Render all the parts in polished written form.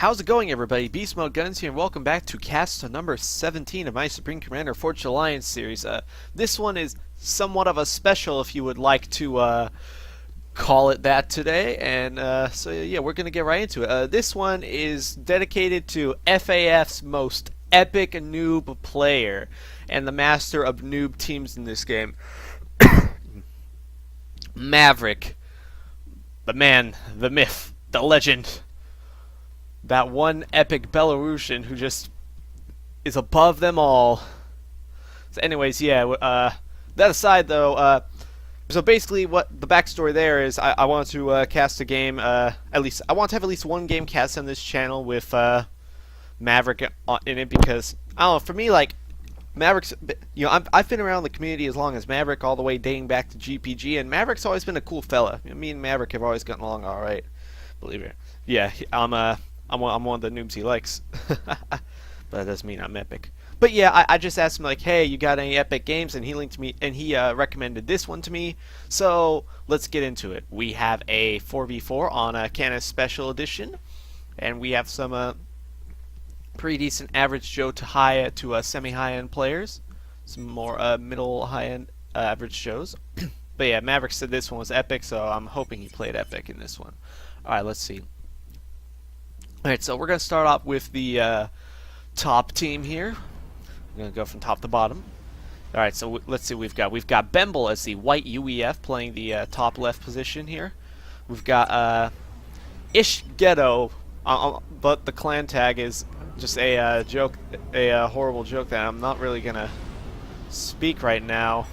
How's it going, everybody? BeastmodeGuNs here, and welcome back to cast number 17 of my Supreme Commander Forged Alliance series. This one is somewhat of a special, if you would like to call it that today, and so yeah, we're going to get right into it. This one is dedicated to FAF's most epic noob player, and the master of noob teams in this game, Maverick. The man, the myth, the legend. That one epic Belarusian who just is above them all. So anyways, yeah, that aside though, so basically what the backstory there is, I want to cast a game, I want to have at least one game cast on this channel with Maverick in it, because, I don't know, for me, like, Maverick's, you know, I've been around the community as long as Maverick, all the way dating back to GPG, and Maverick's always been a cool fella. Me and Maverick have always gotten along alright, believe it. Yeah, I'm one of the noobs he likes. But that doesn't mean I'm epic. But yeah, I just asked him, like, hey, you got any epic games? And he linked me, and he recommended this one to me. So let's get into it. We have a 4v4 on a Canis Special Edition, and we have some pretty decent average Joe to semi-high end players, some more middle high end average Joes. But yeah, Maverick said this one was epic, so I'm hoping he played epic in this one. All right, let's see. Alright, so we're going to start off with the top team here. I'm going to go from top to bottom. Alright, so let's see what we've got. We've got Bembel as the white UEF playing the top left position here. We've got Ishgetto, but the clan tag is just a joke, a horrible joke that I'm not really going to speak right now,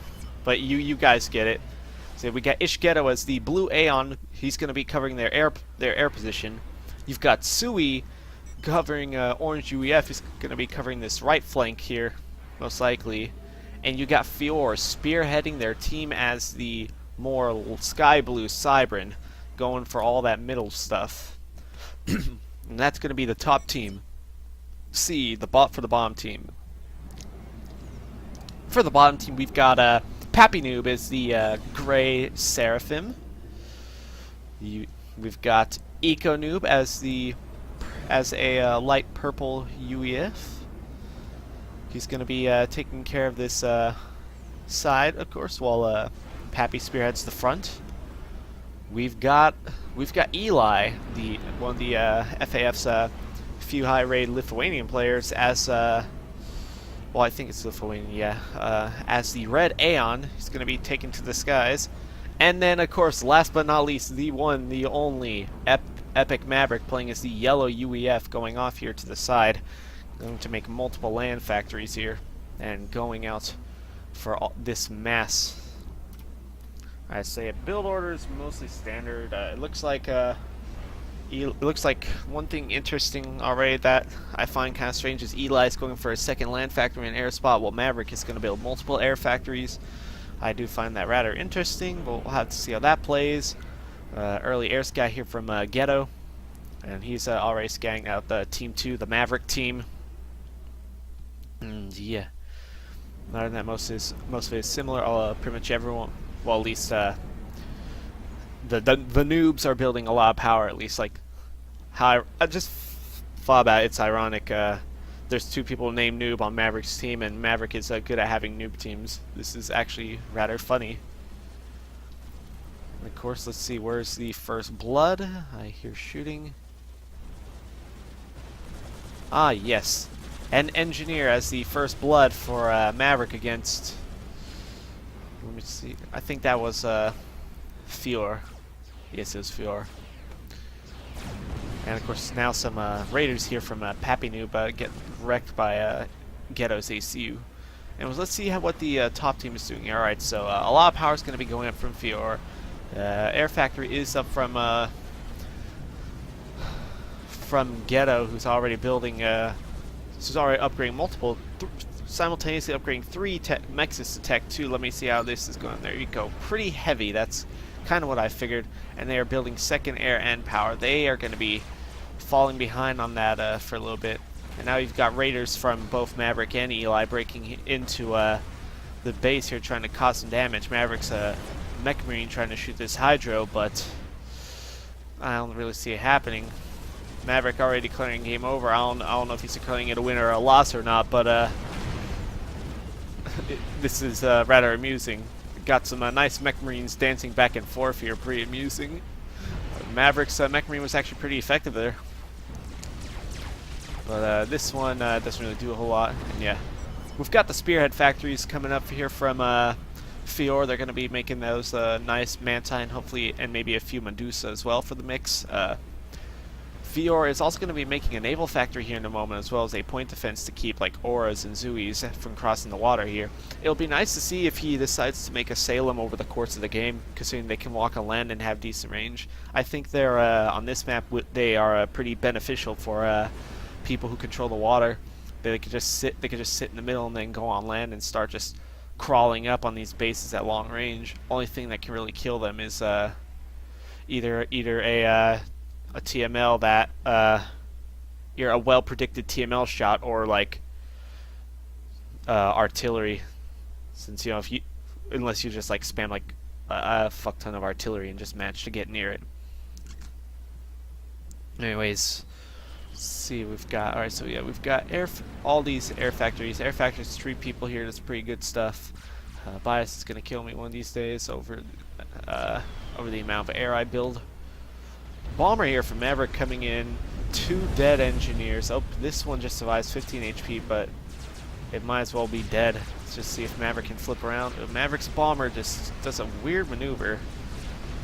but you guys get it. So we got Ishgetto as the blue Aeon. He's going to be covering their air position. You've got Sui covering orange UEF. He's going to be covering this right flank here, most likely. And you got Fiore spearheading their team as the more sky blue Cybran, going for all that middle stuff. And that's going to be the top team. C, the bot for the bottom team. For the bottom team, we've got Pappynoob as the gray Seraphim. We've got EcoNoob as a light purple UEF. He's going to be taking care of this side, of course, while Pappy spearheads the front. We've got Eli, one of the FAF's few high raid Lithuanian players, as well, I think it's Lithuanian, yeah, as the red Aeon. He's going to be taken to the skies. And then, of course, last but not least, the one, the only epic Maverick playing as the yellow UEF, going off here to the side, going to make multiple land factories here, and going out for this mass. I'd say build order is mostly standard. It looks like one thing interesting already that I find kind of strange is Eli's going for a second land factory and air spot, while Maverick is going to build multiple air factories. I do find that rather interesting, but we'll have to see how that plays. Early air sky here from Ghetto, and he's already scanning out the Team 2, the Maverick team. And yeah, other than that, most of it is similar. Pretty much everyone, well, at least the noobs are building a lot of power. At least, like, how I just thought about it. It's ironic. There's two people named Noob on Maverick's team, and Maverick is good at having noob teams. This is actually rather funny. And of course, let's see, where's the first blood? I hear shooting. Ah, yes. An engineer as the first blood for Maverick against... Let me see. I think that was Fiore. Yes, it was Fiore. And of course, now some raiders here from Pappynoob get wrecked by Ghetto's ACU. And let's see what the top team is doing. All right, so a lot of power is going to be going up from Fiore. Air factory is up from Ghetto, who's already building. Who's already upgrading multiple, simultaneously upgrading 3 mexes to Tech 2. Let me see how this is going. There you go. Pretty heavy. That's kind of what I figured. And they are building second air and power. They are going to be falling behind on that for a little bit. And now you've got raiders from both Maverick and Eli breaking into the base here, trying to cause some damage. Maverick's Mech Marine trying to shoot this Hydro, but I don't really see it happening. Maverick already declaring game over. I don't know if he's declaring it a win or a loss or not, but this is rather amusing. Got some nice mech marines dancing back and forth here, pretty amusing. Maverick's mech marine was actually pretty effective there. But this one doesn't really do a whole lot. And yeah, we've got the spearhead factories coming up here from Fiore. They're going to be making those nice Mantine, hopefully, and maybe a few Medusa as well for the mix. Fiore is also going to be making a naval factory here in a moment, as well as a point defense to keep like auras and Zuis from crossing the water here. It'll be nice to see if he decides to make a Salem over the course of the game, considering they can walk on land and have decent range. I think they're on this map they are pretty beneficial for people who control the water. They could just sit in the middle and then go on land and start just crawling up on these bases at long range. Only thing that can really kill them is either a TML that you're a well predicted TML shot, or like artillery, since you know unless you just like spam like a fuck ton of artillery and just manage to get near it. Anyways, let's see, we've got alright. So yeah, we've got all these air factories. Air factories, 3 people here. That's pretty good stuff. Bias is gonna kill me one of these days over the amount of air I build. Bomber here from Maverick coming in. 2 dead engineers. Oh, this one just survives 15 HP, but it might as well be dead. Let's just see if Maverick can flip around. Maverick's bomber just does a weird maneuver,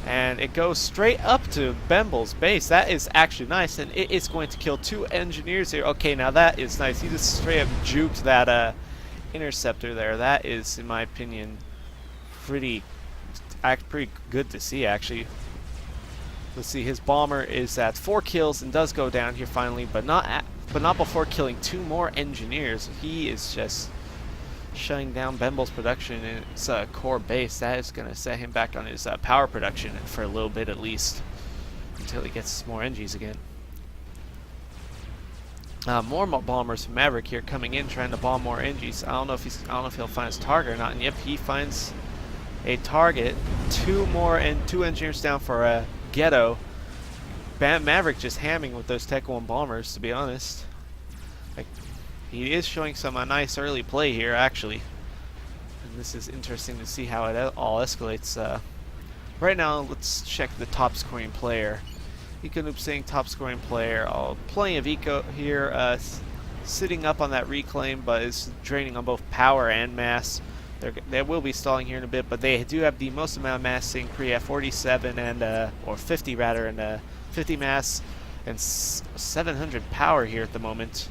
and it goes straight up to Bembel's base. That is actually nice, and it is going to kill 2 engineers here. Okay, now that is nice. He just straight up juked that interceptor there. That is, in my opinion, pretty good to see, actually. Let's see, his bomber is at 4 kills and does go down here finally, but not before killing 2 more engineers. He is just shutting down Bembel's production in its core base. That is going to set him back on his power production for a little bit at least, until he gets more engies again. More bombers from Maverick here coming in, trying to bomb more engies. I don't know if he'll find his target or not. And yep, he finds a target. 2 engineers down for Ghetto. Maverick just hamming with those Tech 1 bombers, to be honest. Like, he is showing some nice early play here, actually. And this is interesting to see how it all escalates. Right now, let's check the top scoring player. EcoNoob saying top scoring player. Plenty of Eco here, sitting up on that reclaim, but is draining on both power and mass. They will be stalling here in a bit, but they do have the most amount of mass, seeing pre at 47 and or 50 rather, and 50 mass and 700 power here at the moment.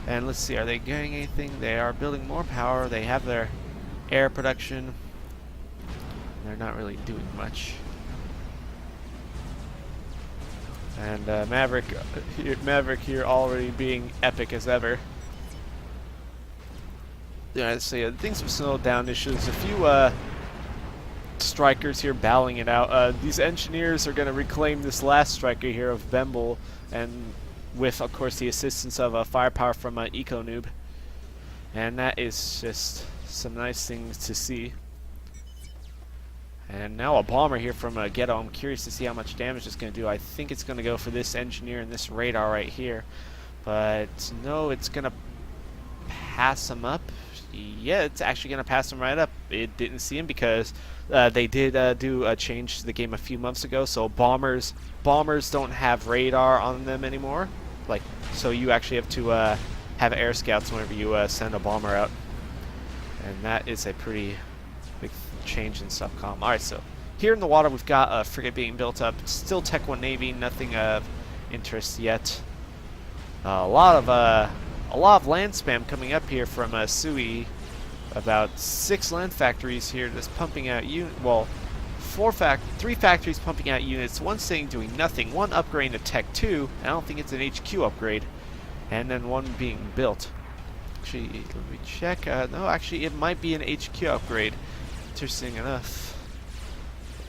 And let's see, are they getting anything? They are building more power. They have their air production. They're not really doing much. And Maverick here already being epic as ever. Yeah, so yeah, things have slowed down. There's a few strikers here battling it out. These engineers are going to reclaim this last striker here of Bembel, and with, of course, the assistance of firepower from EcoNoob. And that is just some nice things to see. And now a bomber here from Ghetto. I'm curious to see how much damage it's going to do. I think it's going to go for this engineer and this radar right here. But no, it's going to pass him up. Yeah, it's actually going to pass him right up. It didn't see him because they did do a change to the game a few months ago. So bombers don't have radar on them anymore. Like, so you actually have to have air scouts whenever you send a bomber out. And that is a pretty big change in Supcom. Alright, so here in the water we've got a frigate being built up. It's still Tech 1 Navy, nothing of interest yet. A lot of land spam coming up here from Sui. About 6 land factories here just pumping out well, 3 factories pumping out units, 1 staying doing nothing, 1 upgrading to Tech 2, I don't think it's an HQ upgrade, and then 1 being built. Actually, let me check. No, actually it might be an HQ upgrade. Interesting enough.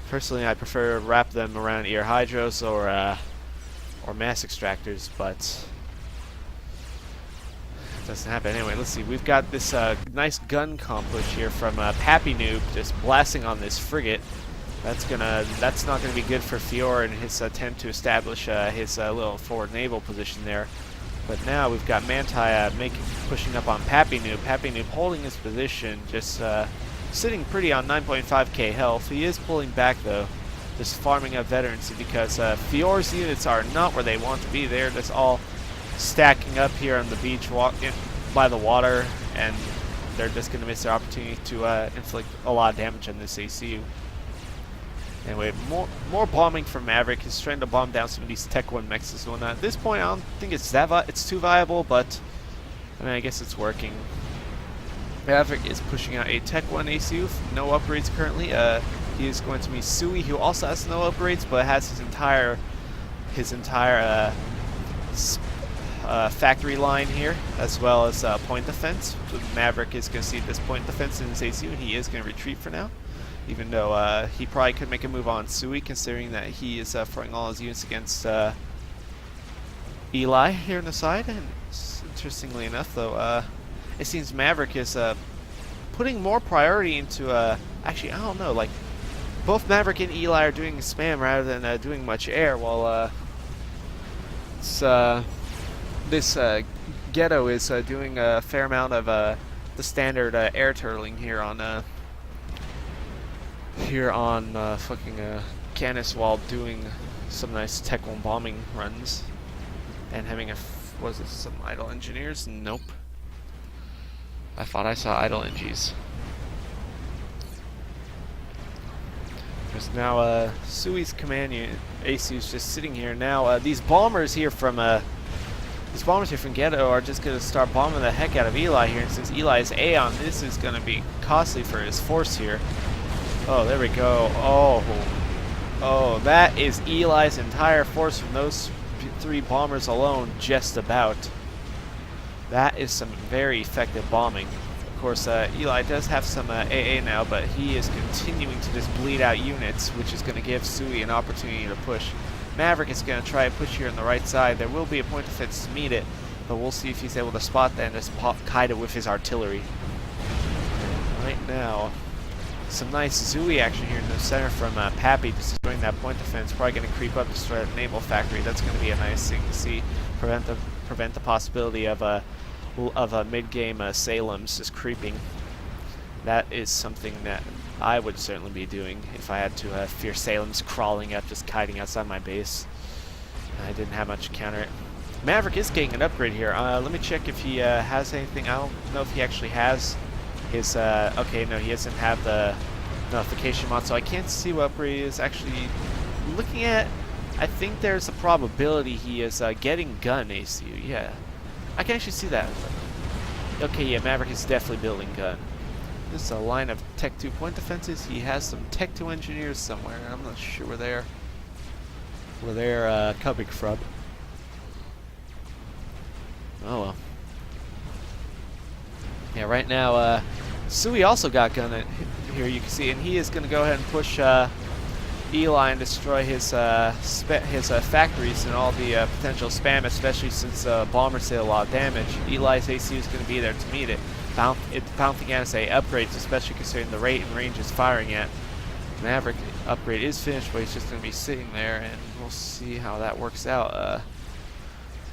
Personally, I prefer to wrap them around either hydros or mass extractors, but doesn't happen. Anyway, let's see. We've got this nice gun accomplish here from Pappynoob, just blasting on this frigate. That's not gonna be good for Fiore in his attempt to establish his little forward naval position there. But now we've got Manti pushing up on Pappynoob. Pappynoob holding his position, just sitting pretty on 9.5k health. He is pulling back though, just farming up veterancy because Fiore's units are not where they want to be. They're just all stacking up here on the beach by the water, and they're just going to miss their opportunity to inflict a lot of damage on this ACU. Anyway, more bombing from Maverick. He's trying to bomb down some of these Tech 1 mexes and whatnot. At this point, I don't think it's too viable, but I mean, I guess it's working. Maverick is pushing out a Tech 1 ACU with no upgrades currently. He is going to be Sui, who also has no upgrades, but has his entire factory line here, as well as point defense. Maverick is going to see this point defense in his ACU, and he is going to retreat for now. Even though he probably could make a move on Sui, considering that he is throwing all his units against Eli here on the side. And interestingly enough, though, it seems Maverick is putting more priority into, actually, I don't know, like, both Maverick and Eli are doing spam rather than doing much air, while this Ghetto is doing a fair amount of the standard air turtling here on fucking Canis, while doing some nice Tech 1 bombing runs and having was it some idle engineers? Nope. I thought I saw idle NGs. There's now Sui's command unit. ACU's just sitting here now. These bombers here from Ghetto are just gonna start bombing the heck out of Eli here. And since Eli is Aeon, this is gonna be costly for his force here. Oh, there we go. Oh, that is Eli's entire force from those 3 bombers alone, just about. That is some very effective bombing. Of course, Eli does have some AA now, but he is continuing to just bleed out units, which is going to give Sui an opportunity to push. Maverick is going to try to push here on the right side. There will be a point of defense to meet it, but we'll see if he's able to spot that and just kite it with his artillery. And right now, some nice Zooey action here in the center from Pappy, just destroying that point defense. Probably going to creep up, destroy that naval factory. That's going to be a nice thing to see. Prevent the possibility of a mid-game Salem's just creeping. That is something that I would certainly be doing if I had to fear Salem's crawling up, just kiting outside my base. I didn't have much to counter it. Maverick is getting an upgrade here. Let me check if he has anything. I don't know if he actually has his, okay, no, he doesn't have the notification mod, so I can't see what upgrade he is actually looking at. I think there's a probability he is getting gun ACU, yeah. I can actually see that. Okay, yeah, Maverick is definitely building gun. This is a line of Tech 2 point defenses. He has some Tech 2 engineers somewhere. I'm not sure where they're coming from. Oh well. Yeah, right now, Sui also got gun here, you can see, and he is going to go ahead and push Eli and destroy his factories and all the potential spam, especially since bombers did a lot of damage. Eli's AC is going to be there to meet it. Bouncing as a upgrades, especially considering the rate and range it's firing at. Maverick upgrade is finished, but he's just going to be sitting there, and we'll see how that works out.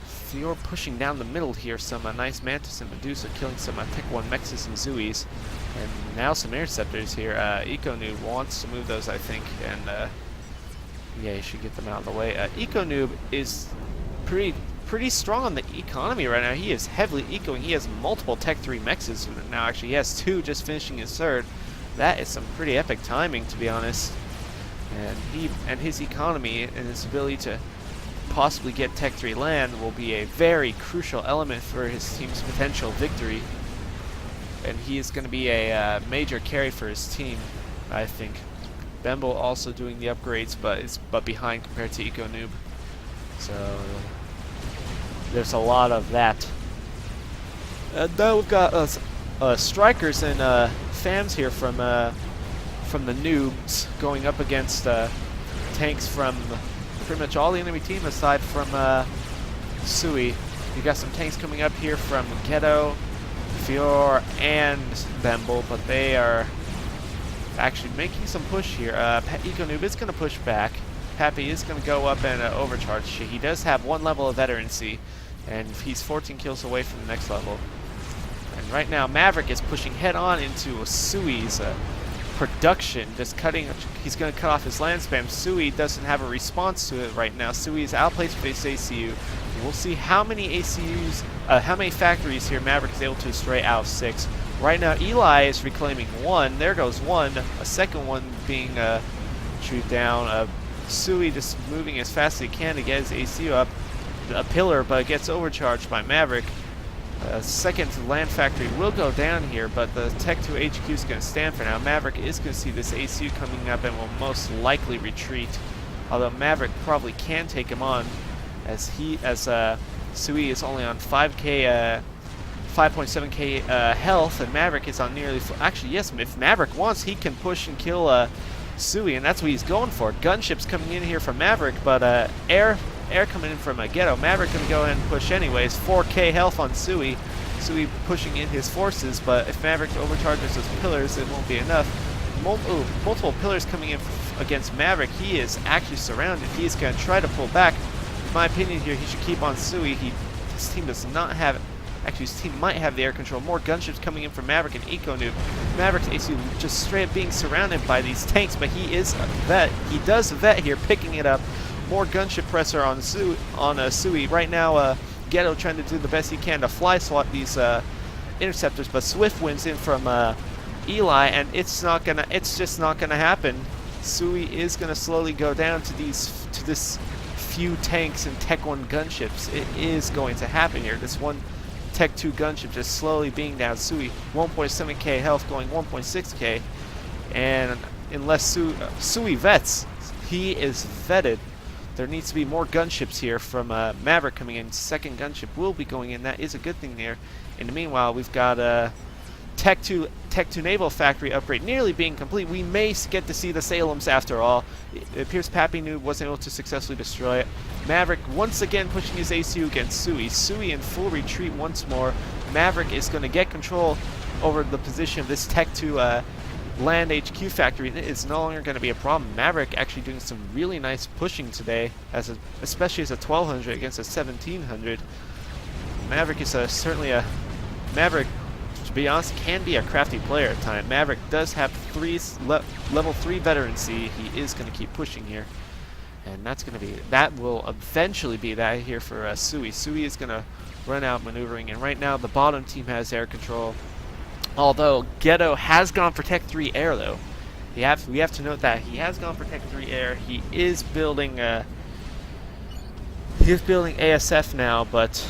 Fiore pushing down the middle here, some nice Mantis and Medusa killing some Tech 1 Mexes and Zuis, and now some interceptors here. EcoNoob wants to move those, I think, and yeah, you should get them out of the way. EcoNoob is pretty strong on the economy right now. He is heavily ecoing. He has multiple Tech 3 Mexes now. Actually, he has 2 just finishing his third. That is some pretty epic timing, to be honest. And his economy and his ability to possibly get Tech 3 land will be a very crucial element for his team's potential victory. And he is going to be a major carry for his team, I think. Bembel also doing the upgrades, but behind compared to EcoNoob. So there's a lot of that. Now we've got strikers and fams here from the noobs going up against tanks from pretty much all the enemy team aside from Sui. You got some tanks coming up here from Ghetto, Fiore, and Bembel, but they are actually making some push here. EcoNoob is going to push back. Pappy is going to go up and overcharge. He does have 1 level of veterancy, and he's 14 kills away from the next level. And right now, Maverick is pushing head-on into Sui's production, just cutting. He's going to cut off his land spam. Sui doesn't have a response to it right now. Sui is outplaced with his ACU. We'll see how many ACUs, how many factories here Maverick is able to destroy out of 6. Right now, Eli is reclaiming 1. There goes 1. A second one being chewed down. Sui just moving as fast as he can to get his ACU up. A pillar, but gets overcharged by Maverick. Second land factory will go down here, but the Tech 2 HQ is going to stand for now. Maverick is going to see this ACU coming up and will most likely retreat. Although Maverick probably can take him on, as Sui is only on 5.7k health, and Maverick is on nearly. Actually, yes, if Maverick wants, he can push and kill Sui, and that's what he's going for. Gunships coming in here from Maverick, but air coming in from Ishgetto. Maverick can go ahead and push anyways. 4k health on Sui. Sui pushing in his forces, but if Maverick overcharges his pillars, it won't be enough. Multiple pillars coming in against Maverick. He is actually surrounded. He's going to try to pull back. In my opinion here, he should keep on Sui. His team does not have. Actually, his team might have the air control. More gunships coming in from Maverick and EcoNoob. Maverick's AC just straight up being surrounded by these tanks, but he is a vet. He does vet here, picking it up. More gunship pressure on Sui. Right now, Ghetto trying to do the best he can to fly swat these interceptors, but Swift wins in from Eli, and it's just not gonna happen. Sui is gonna slowly go down to this few tanks and Tech 1 gunships. It is going to happen here. This one Tech 2 gunship just slowly being down. Sui 1.7k health, going 1.6k, and unless Sui vets, he is vetted. There needs to be more gunships here from Maverick coming in. Second gunship will be going in. That is a good thing there. In the meanwhile, we've got Tech 2 Naval Factory upgrade nearly being complete. We may get to see the Salems after all. It appears Pappynoob wasn't able to successfully destroy it. Maverick once again pushing his ACU against Sui. Sui in full retreat once more. Maverick is going to get control over the position of this Tech 2 land HQ factory. It is no longer going to be a problem. Maverick actually doing some really nice pushing today, especially as a 1200 against a 1700. Maverick is certainly a Maverick. To be honest, can be a crafty player at times. Maverick does have level 3 veterancy. He is going to keep pushing here, and that will eventually be that here for Sui. Sui is going to run out maneuvering, and right now the bottom team has air control. Although Ghetto has gone for Tech 3 Air, though, we have to note that he has gone for Tech 3 Air. He is building ASF now, but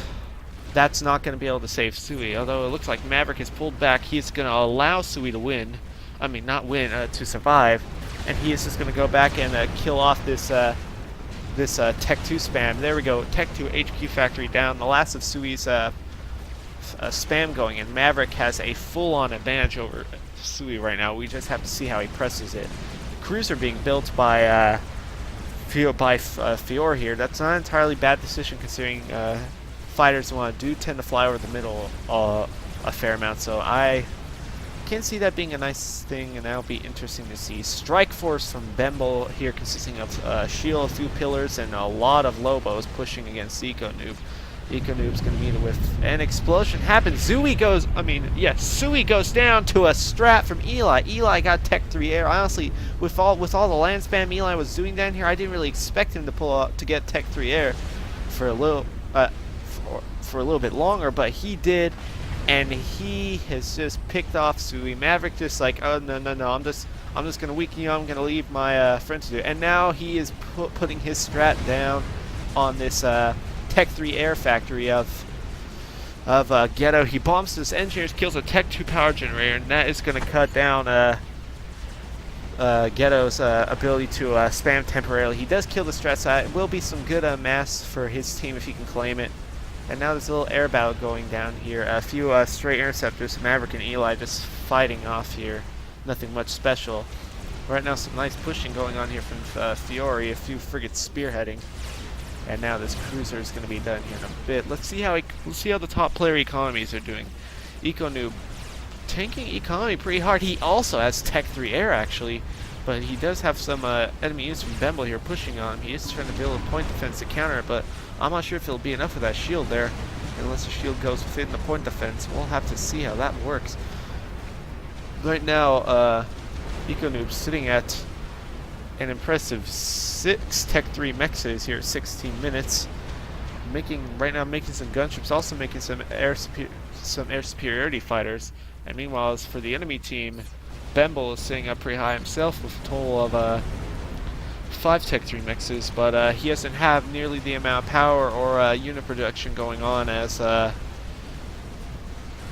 that's not going to be able to save Sui. Although it looks like Maverick has pulled back, he's going to allow Sui to win. I mean, not win, to survive, and he is just going to go back and kill off this Tech 2 spam. There we go. Tech 2 HQ factory down. The last of Sui's spam going, and Maverick has a full-on advantage over Sui right now. We just have to see how he presses it. Cruiser being built by Fiore here. That's not an entirely bad decision considering fighters tend to fly over the middle a fair amount. So I can see that being a nice thing, and that'll be interesting to see. Strike force from Bembel here, consisting of shield, a few pillars, and a lot of Lobos pushing against EcoNoob. EcoNoob's going to meet it with an explosion happens. Sui goes down to a strat from Eli. Eli got Tech 3 Air. Honestly, with all the land spam Eli was doing down here, I didn't really expect him to pull out to get Tech 3 Air for a little bit longer, but he did, and he has just picked off Sui. Maverick just like, oh no, I'm just gonna weaken you. I'm gonna leave my friend to do it. And now he is putting his strat down on this Tech 3 Air factory of Ghetto. He bombs this engineers, kills a Tech 2 power generator, and that is going to cut down Ghetto's ability to spam temporarily. He does kill the strat side. It will be some good mass for his team if he can claim it. And now there's a little air battle going down here. A few stray interceptors, Maverick and Eli just fighting off here. Nothing much special. Right now some nice pushing going on here from Fiore, a few frigates spearheading. And now this cruiser is going to be done here in a bit. Let's see how the top player economies are doing. EcoNoob tanking economy pretty hard. He also has Tech 3 Air, actually. But he does have some enemy units from Bembel here pushing on him. He is trying to build a point defense to counter it, but I'm not sure if it'll be enough of that shield there. Unless the shield goes within the point defense. We'll have to see how that works. Right now, EcoNoob sitting at an impressive 6 Tech 3 mexes here at 16 minutes. Right now making some gunships, also making some air superiority fighters. And meanwhile, as for the enemy team, Bembel is sitting up pretty high himself with a total of 5 Tech 3 mexes, but he doesn't have nearly the amount of power or unit production going on as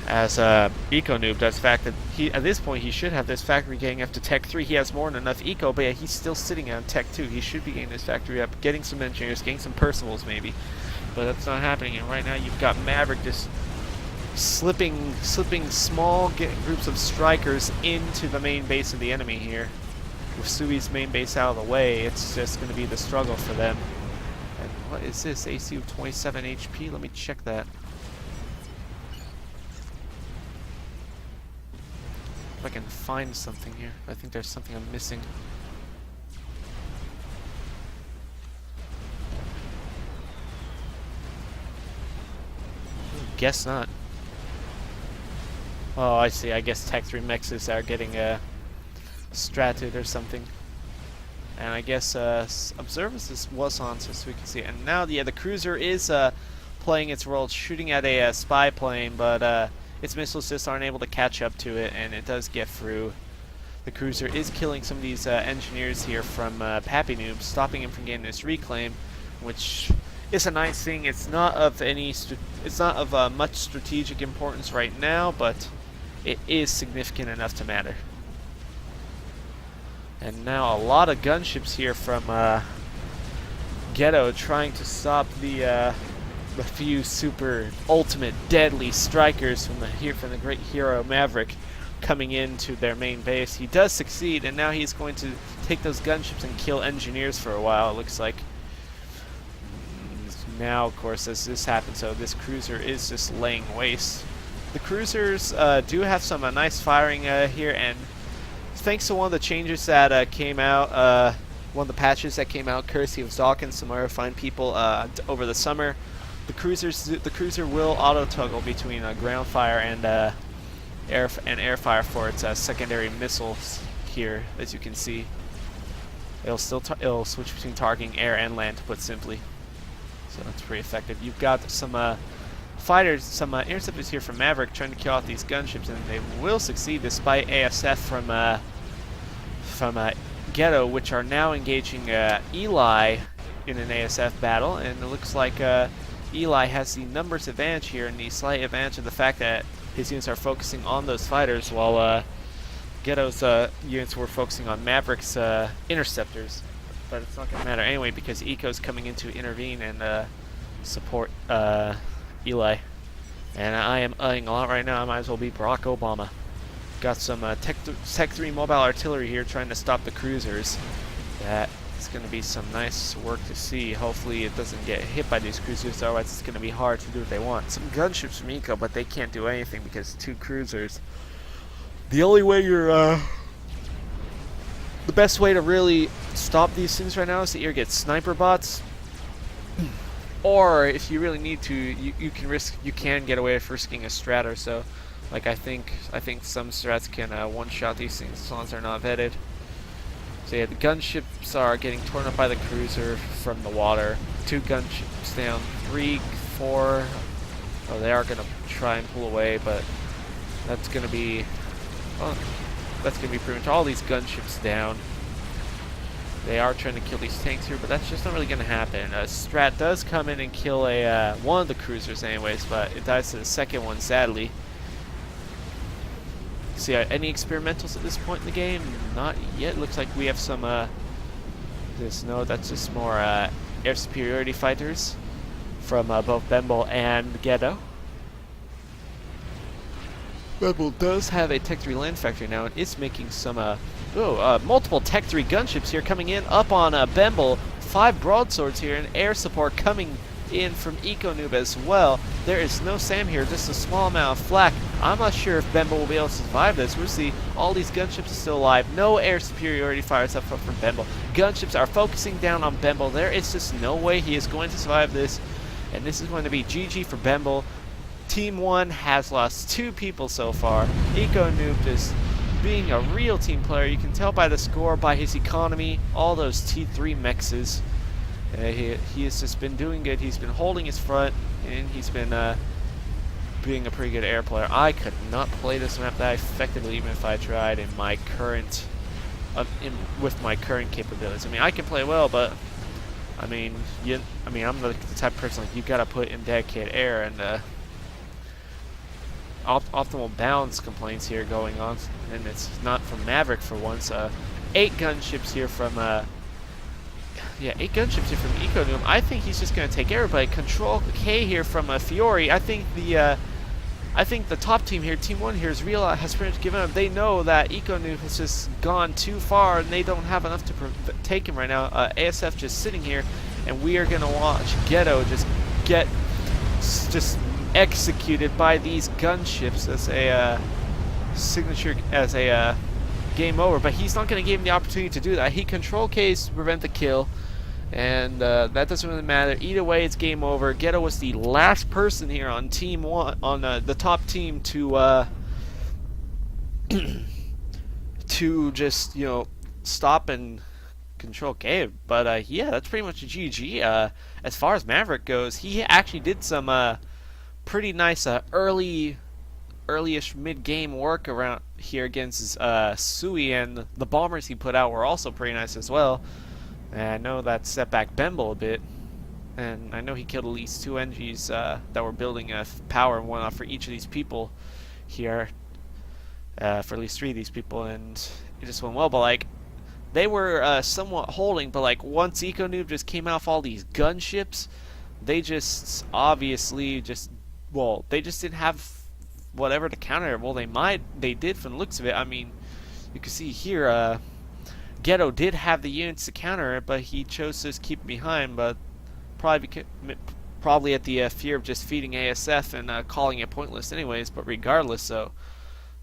EcoNoob does. The fact that at this point he should have this factory getting up to Tech 3. He has more than enough Eco, but yeah, he's still sitting on Tech 2. He should be getting this factory up, getting some engineers, getting some Percivals maybe, but that's not happening. And right now you've got Maverick just slipping small groups of strikers into the main base of the enemy here. With Sui's main base out of the way, it's just going to be the struggle for them. And what is this? AC of 27 HP? Let me check that. If I can find something here. I think there's something I'm missing. Guess not. Oh, I see. I guess Tech 3 mexes are getting stratted or something. And I guess Observers was on so we can see it. And now, yeah, the cruiser is playing its role, shooting at a spy plane, but its missiles just aren't able to catch up to it, and it does get through. The cruiser is killing some of these engineers here from Pappynoob, stopping him from getting this reclaim, which is a nice thing. It's not of much strategic importance right now, but it is significant enough to matter. And now a lot of gunships here from Ghetto trying to stop the few super ultimate deadly strikers from the great hero Maverick coming into their main base. He does succeed, and now he's going to take those gunships and kill engineers for a while, it looks like. Now, of course, as this happens, so this cruiser is just laying waste. The cruisers do have some nice firing here, and thanks to one of the changes that came out, one of the patches that came out, courtesy of Zoc and some other fine people over the summer, the cruiser will auto toggle between ground fire and air fire for its secondary missiles here, as you can see. It'll switch between targeting air and land, to put simply. So that's pretty effective. You've got some fighters, some interceptors here from Maverick trying to kill off these gunships, and they will succeed despite ASF from Ghetto, which are now engaging Eli in an ASF battle, and it looks like Eli has the numbers advantage here and the slight advantage of the fact that his units are focusing on those fighters while Ghetto's units were focusing on Maverick's interceptors. But it's not going to matter anyway because Eco's coming in to intervene and support Eli. And I am eyeing a lot right now. I might as well be Barack Obama. Got some Tech 3 mobile artillery here trying to stop the cruisers. That is going to be some nice work to see. Hopefully it doesn't get hit by these cruisers, otherwise it's going to be hard to do what they want. Some gunships from Eco, but they can't do anything because 2 cruisers. The only way you're the best way to really stop these things right now is to either get sniper bots, or if you really need to, you can get away with risking a strat or so. Like I think some strats can one-shot these things as long as they're not vetted. So yeah, the gunships are getting torn up by the cruiser from the water. 2 gunships down, 3, 4. Oh, they are gonna try and pull away, but that's gonna be pretty much all these gunships down. They are trying to kill these tanks here, but that's just not really going to happen. Strat does come in and kill one of the cruisers anyways, but it dies to the second one, sadly. See, any experimentals at this point in the game? Not yet. Looks like we have some, no, that's just more air superiority fighters from both Bembel and Ghetto. Bembel does have a Tech 3 land factory now and is making some multiple Tech 3 gunships here coming in up on Bembel. 5 broadswords here and air support coming in from EcoNoob as well. There is no SAM here, just a small amount of flak I'm not sure if Bembel will be able to survive this. We'll see. All these gunships are still alive. No air superiority fires up front from Bembel. Gunships are focusing down on Bembel. There is just no way he is going to survive this. And this is going to be GG for Bembel. Team 1 has lost 2 people so far. EcoNoob just being a real team player. You can tell by the score, by his economy, all those T3 mexes. He has just been doing good. He's been holding his front, and he's been being a pretty good air player. I could not play this map that effectively even if I tried in my current with my current capabilities. I mean, I can play well, but I mean, I'm the type of person like you gotta put in dedicated air, and optimal balance complaints here going on, and it's not from Maverick for once. 8 gunships here from 8 gunships here from EcoNoob. I think he's just gonna take everybody. Control K here from Fiore. I think the top team here, Team 1 here, has pretty much given up. They know that EcoNoob has just gone too far, and they don't have enough to take him right now. ASF just sitting here, and we are gonna watch Ghetto just get executed by these gunships as a signature, as a game over. But he's not gonna give him the opportunity to do that. He Control K's to prevent the kill. And that doesn't really matter. Either way, it's game over. Ghetto was the last person here on Team 1, on the top team, to to just, you know, stop and control K. But yeah, that's pretty much a GG. As far as Maverick goes, he actually did some pretty nice early-ish mid-game work around here against Sui, and the bombers he put out were also pretty nice as well. And I know that set back Bembel a bit, and I know he killed at least 2 NGs that were building power and whatnot for each of these people here, for at least 3 of these people, and it just went well. But like, they were somewhat holding, but like once EcoNoob just came out of all these gunships, they just obviously they just didn't have whatever to counter it. Well, they did from the looks of it. I mean, you can see here, Ghetto did have the units to counter it, but he chose to just keep behind, but probably at the fear of just feeding ASF and calling it pointless anyways. But regardless, so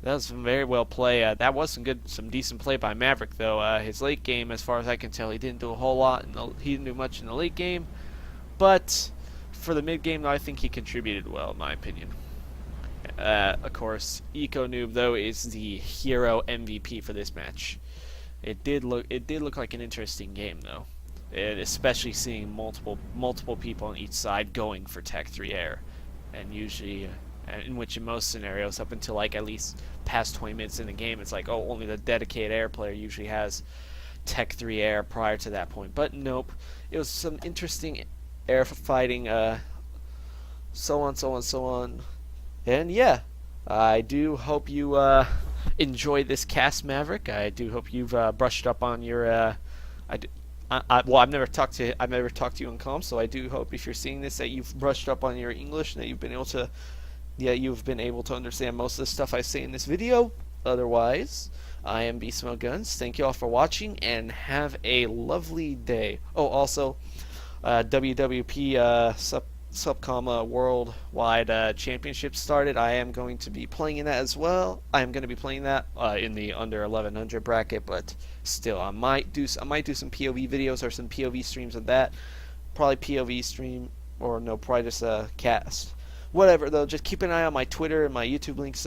that was some very well play. That was some decent play by Maverick, though. His late game, as far as I can tell, he didn't do a whole lot, he didn't do much in the late game, but for the mid game, I think he contributed well, in my opinion. Of course, EcoNoob, though, is the hero MVP for this match. It did look like an interesting game, though, and especially seeing multiple people on each side going for Tech 3 Air, and usually, in most scenarios, up until like at least past 20 minutes in the game, it's like, oh, only the dedicated air player usually has Tech 3 Air prior to that point. But nope, it was some interesting air fighting, so on, and yeah, I do hope you enjoy this cast, Maverick. I do hope you've brushed up on your well, I've never talked to you in comms, so I do hope if you're seeing this that you've brushed up on your English and that you've been able to understand most of the stuff I say in this video. Otherwise, I am BeastmodeGuNs. Thank you all for watching, and have a lovely day. Oh, also, WWP Supcom Worldwide Championship started. I am going to be playing in that as well. I am going to be playing that in the under 1100 bracket, but still, I might do some POV videos or some POV streams of that. Probably POV stream, or no, probably just a cast. Whatever, though, just keep an eye on my Twitter and my YouTube links.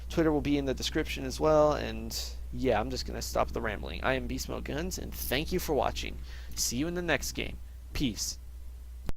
Twitter will be in the description as well, and yeah, I'm just going to stop the rambling. I am BeastmodeGuNs, and thank you for watching. See you in the next game. Peace.